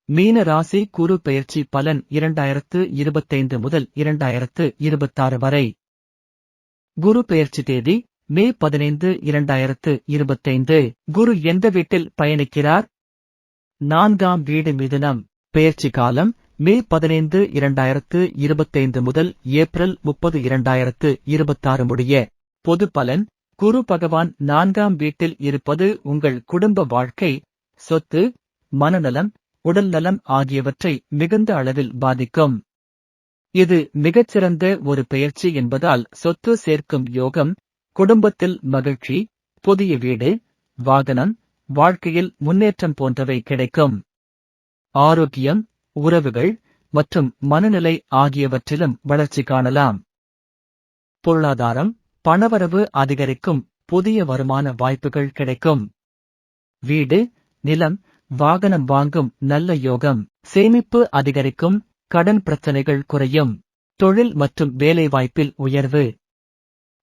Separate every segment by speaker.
Speaker 1: மீன ராசி குரு பெயர்ச்சி பலன் 2025 முதல் 2026 வரை. குரு பெயர்ச்சி தேதி மே 15, 2025. குரு எந்த வீட்டில் பயணிக்கிறார்? 4ஆம் வீடு மிதுனம். பெயர்ச்சி காலம் மே 15, 2025 முதல் ஏப்ரல் 30, 2026 முடிய. பொது பலன்: குரு பகவான் 4ஆம் வீட்டில் இருப்பது உங்கள் குடும்ப வாழ்க்கை, சொத்து, மனநலம், உடல்நலம் ஆகியவற்றை மிகுந்த அளவில் பாதிக்கும். இது மிகச்சிறந்த ஒரு பெயர்ச்சி என்பதால் சொத்து சேர்க்கும் யோகம், குடும்பத்தில் மகிழ்ச்சி, புதிய வீடு, வாகனம், வாழ்க்கையில் முன்னேற்றம் போன்றவை கிடைக்கும். ஆரோக்கியம், உறவுகள் மற்றும் மனநிலை ஆகியவற்றிலும் வளர்ச்சி காணலாம். பொருளாதாரம்: பணவரவு அதிகரிக்கும், புதிய வருமான வாய்ப்புகள் கிடைக்கும். வீடு, நிலம், வாகனம் வாங்கும் நல்ல யோகம். சேமிப்பு அதிகரிக்கும், கடன் பிரச்சனைகள் குறையும். தொழில் மற்றும் வேலைவாய்ப்பில் உயர்வு.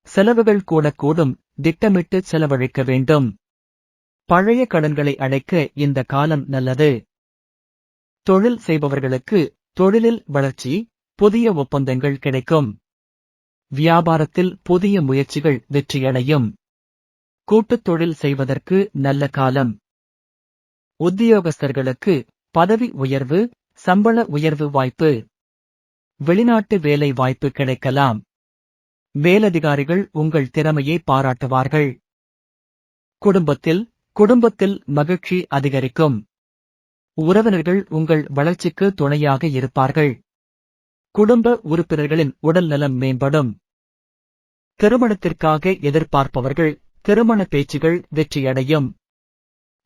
Speaker 1: செலவுகள் கூடக்கூடும், திட்டமிட்டு செலவழிக்க வேண்டும். பழைய கடன்களை அடைக்க இந்த காலம் நல்லது. தொழில் செய்பவர்களுக்கு தொழிலில் வளர்ச்சி, புதிய ஒப்பந்தங்கள் கிடைக்கும். வியாபாரத்தில் புதிய முயற்சிகள் வெற்றியடையும். கூட்டுத் தொழில் செய்வதற்கு நல்ல காலம். உத்தியோகஸ்தர்களுக்கு பதவி உயர்வு, சம்பள உயர்வு வாய்ப்பு. வெளிநாட்டு வேலை வாய்ப்பு கிடைக்கலாம். மேலதிகாரிகள் உங்கள் திறமையை பாராட்டுவார்கள். குடும்பத்தில் மகிழ்ச்சி அதிகரிக்கும். உறவினர்கள் உங்கள் வளர்ச்சிக்கு துணையாக இருப்பார்கள். குடும்ப உறுப்பினர்களின் உடல்நலம் மேம்படும். திருமணத்திற்காக எதிர்பார்ப்பவர்கள் திருமண பேச்சுகள் வெற்றியடையும்.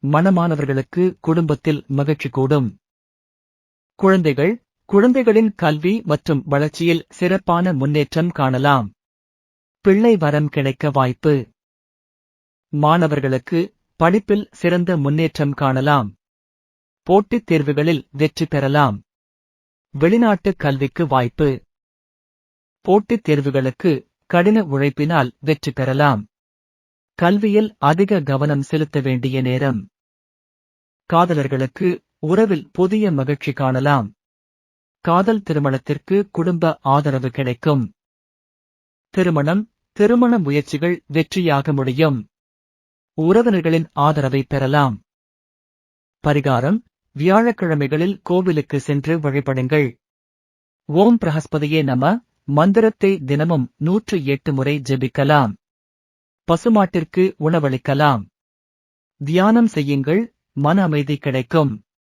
Speaker 1: மணமானவர்களுக்கு குடும்பத்தில் மகிழ்ச்சி கூடும். குழந்தைகளின் கல்வி மற்றும் வளர்ச்சியில் சிறப்பான முன்னேற்றம் காணலாம். பிள்ளை வரம் கிடைக்க வாய்ப்பு. மாணவர்களுக்கு படிப்பில் சிறந்த முன்னேற்றம் காணலாம். போட்டித் தேர்வுகளில் வெற்றி பெறலாம். வெளிநாட்டு கல்விக்கு வாய்ப்பு. போட்டித் தேர்வுகளுக்கு கடின உழைப்பினால் வெற்றி பெறலாம். கல்வியில் அதிக கவனம் செலுத்த வேண்டிய நேரம். காதலர்களுக்கு உறவில் புதிய மகிழ்ச்சி காணலாம். காதல் திருமணத்திற்கு குடும்ப ஆதரவு கிடைக்கும். திருமண முயற்சிகள் வெற்றியாக முடியும். உறவினர்களின் ஆதரவை பெறலாம். பரிகாரம்: வியாழக்கிழமைகளில் கோவிலுக்கு சென்று வழிபடுங்கள். ஓம் பிரஹஸ்பதியே நம மந்திரத்தை தினமும் 108 முறை ஜெபிக்கலாம். பசுமாட்டிற்கு உணவளிக்கலாம். தியானம் செய்யுங்கள், மன அமைதி கிடைக்கும்.